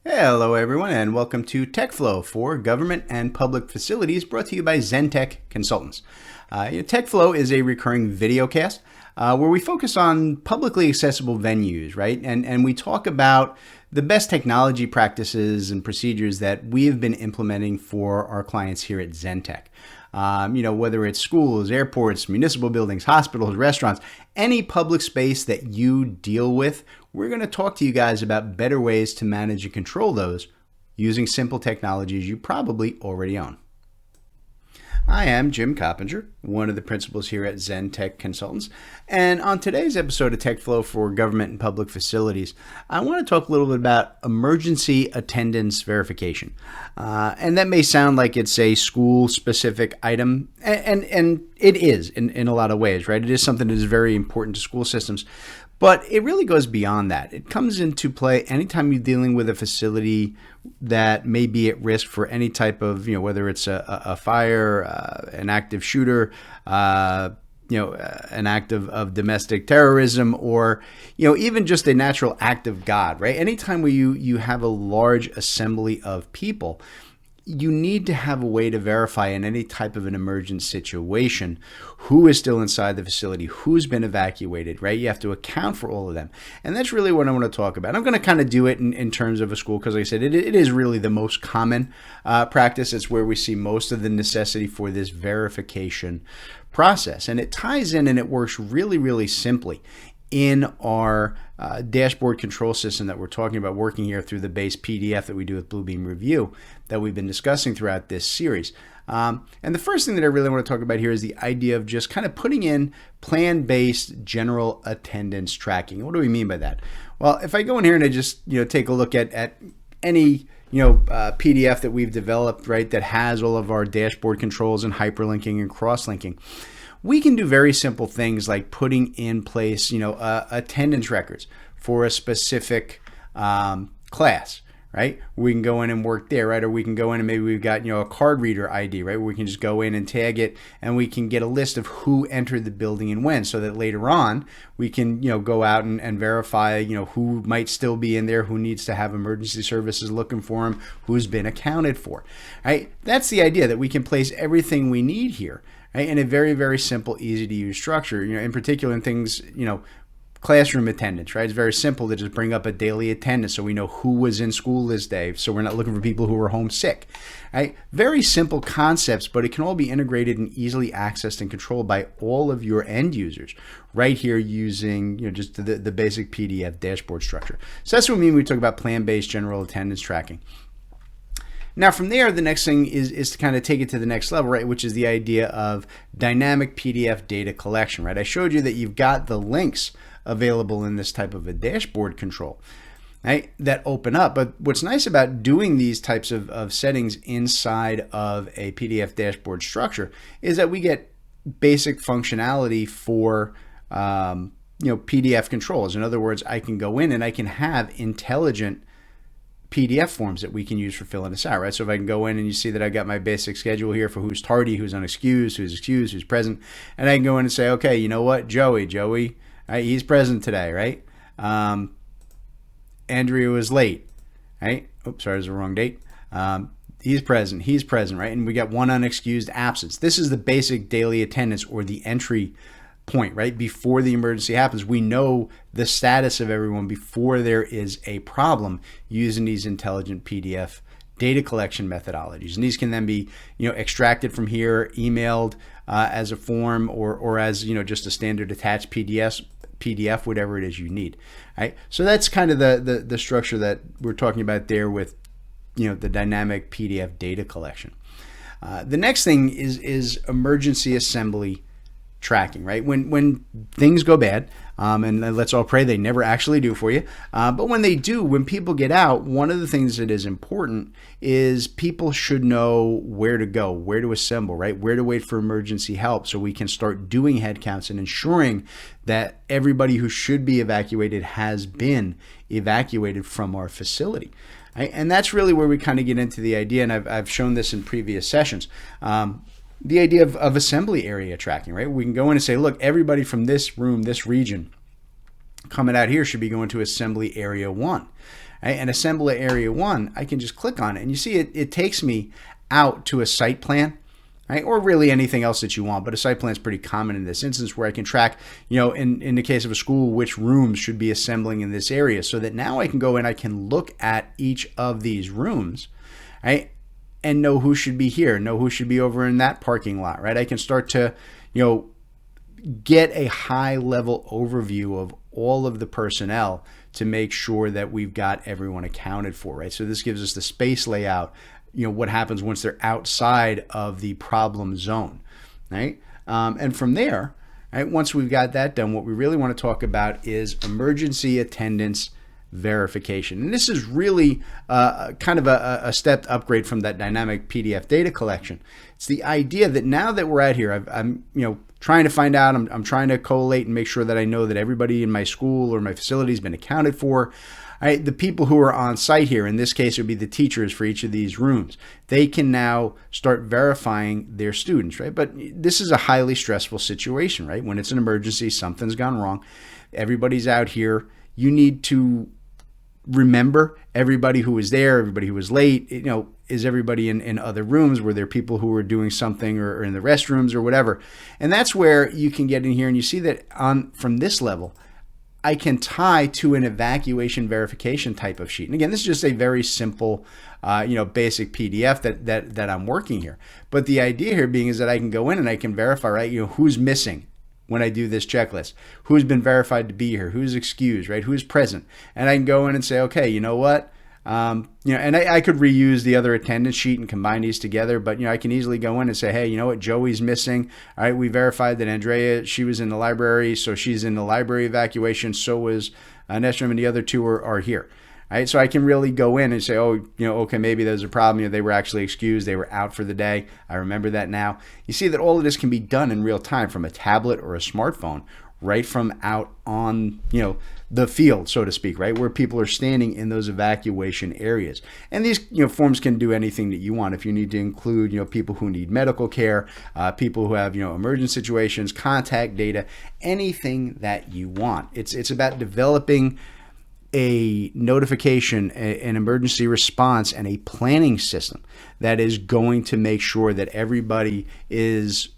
Hello everyone and welcome to TekFlow for Government and Public Facilities, brought to you by Zentek Consultants. TekFlow is a recurring video cast where we focus on publicly accessible venues, right? And we talk about the best technology practices and procedures that we've been implementing for our clients here at Zentek. Whether it's schools, airports, municipal buildings, hospitals, restaurants, any public space that you deal with, we're going to talk to you guys about better ways to manage and control those using simple technologies you probably already own. I am Jim Coppinger, one of the principals here at Zentek Consultants, and on today's episode of TekFlow for Government and Public Facilities, I want to talk a little bit about emergency attendance verification. And that may sound like it's a school-specific item, and it is in a lot of ways, right? It is something that is very important to school systems, but it really goes beyond that. It comes into play anytime you're dealing with a facility that may be at risk for any type of, whether it's a fire, an active shooter, an act of domestic terrorism, or, even just a natural act of God, right? Anytime where you have a large assembly of people, you need to have a way to verify in any type of an emergent situation who is still inside the facility, who's been evacuated, right? You have to account for all of them. And that's really what I want to talk about. I'm going to kind of do it in terms of a school because, like I said, it is really the most common practice. It's where we see most of the necessity for this verification process. And it ties in and it works really, really simply in our dashboard control system that we're talking about working here through the base PDF that we do with Bluebeam Review that we've been discussing throughout this series. And the first thing that I really want to talk about here is the idea of just kind of putting in plan-based general attendance tracking. What do we mean by that? Well, if I go in here and I just take a look at any PDF that we've developed, right, that has all of our dashboard controls and hyperlinking and cross-linking, we can do very simple things like putting in place, attendance records for a specific class, right? We can go in and work there, right? Or we can go in and maybe we've got, a card reader ID, right? Where we can just go in and tag it and we can get a list of who entered the building and when, so that later on we can, go out and verify, who might still be in there, who needs to have emergency services looking for them, who's been accounted for, right? That's the idea, that we can place everything we need here, right, in a very, very simple, easy to use structure, in particular in things, classroom attendance, right? It's very simple to just bring up a daily attendance so we know who was in school this day, so we're not looking for people who were home sick, right? Very simple concepts, but it can all be integrated and easily accessed and controlled by all of your end users right here using, just the basic PDF dashboard structure. So that's what we mean when we talk about plan-based general attendance tracking. Now from there, the next thing is to kind of take it to the next level, right, which is the idea of dynamic PDF data collection, right? I showed you that you've got the links available in this type of a dashboard control, right, that open up. But what's nice about doing these types of settings inside of a PDF dashboard structure is that we get basic functionality for PDF controls. In other words, I can go in and I can have intelligent PDF forms that we can use for filling this out, right? So if I can go in and you see that I got my basic schedule here for who's tardy, who's unexcused, who's excused, who's present, and I can go in and say, okay, you know what, Joey, right, he's present today, right? Andrea was late, right? Oops, sorry, it was the wrong date. He's present, right? And we got one unexcused absence. This is the basic daily attendance or the entry point, right? Before the emergency happens, we know the status of everyone before there is a problem using these intelligent PDF data collection methodologies. And these can then be, extracted from here, emailed as a form or as, just a standard attached PDF, whatever it is you need, right? So that's kind of the structure that we're talking about there with, the dynamic PDF data collection. The next thing is emergency assembly tracking, right? When things go bad, and let's all pray they never actually do for you, but when they do, when people get out, one of the things that is important is people should know where to go, where to assemble, right? Where to wait for emergency help so we can start doing head counts and ensuring that everybody who should be evacuated has been evacuated from our facility. Right? And that's really where we kind of get into the idea, and I've shown this in previous sessions. The idea of assembly area tracking, right? We can go in and say, look, everybody from this room, this region, coming out here should be going to assembly area 1. right, and assemble at area 1, I can just click on it, and you see it takes me out to a site plan, right? Or really anything else that you want, but a site plan is pretty common in this instance, where I can track, in the case of a school, which rooms should be assembling in this area, so that now I can go in, I can look at each of these rooms, right? And know who should be here, know who should be over in that parking lot, right? I can start to, get a high level overview of all of the personnel to make sure that we've got everyone accounted for, right? So this gives us the space layout, what happens once they're outside of the problem zone, right? And from there, right, once we've got that done, what we really want to talk about is emergency attendance verification. And this is really kind of a stepped upgrade from that dynamic PDF data collection. It's the idea that now that we're out here, I'm trying to find out, I'm trying to collate and make sure that I know that everybody in my school or my facility has been accounted for. Right, the people who are on site here, in this case, it would be the teachers for each of these rooms. They can now start verifying their students, right? But this is a highly stressful situation, right? When it's an emergency, something's gone wrong. Everybody's out here. You need to remember everybody who was there, everybody who was late. Is everybody in other rooms? Were there people who were doing something or in the restrooms or whatever? And that's where you can get in here and you see that from this level, I can tie to an evacuation verification type of sheet. And again, this is just a very simple, basic PDF that I'm working here. But the idea here being is that I can go in and I can verify, right, who's missing when I do this checklist, who's been verified to be here, who's excused, right, who's present. And I can go in and say, okay, you know what? And I could reuse the other attendance sheet and combine these together, but I can easily go in and say, hey, you know what, Joey's missing. All right, we verified that Andrea, she was in the library, so she's in the library evacuation. So was Nestrom, and the other two are here. All right, so I can really go in and say, okay, maybe there's a problem. They were actually excused. They were out for the day. I remember that now. You see that all of this can be done in real time from a tablet or a smartphone, right from out on, the field, so to speak, right, where people are standing in those evacuation areas. And these, forms can do anything that you want. If you need to include, people who need medical care, people who have, emergent situations, contact data, anything that you want. It's about developing a notification, an emergency response, and a planning system that is going to make sure that everybody is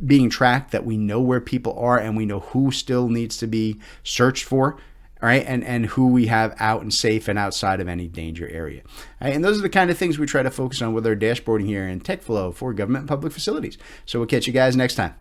being tracked, that we know where people are and we know who still needs to be searched for, all right, and who we have out and safe and outside of any danger area. All right, and those are the kind of things we try to focus on with our dashboarding here in TekFlow for government and public facilities. So we'll catch you guys next time.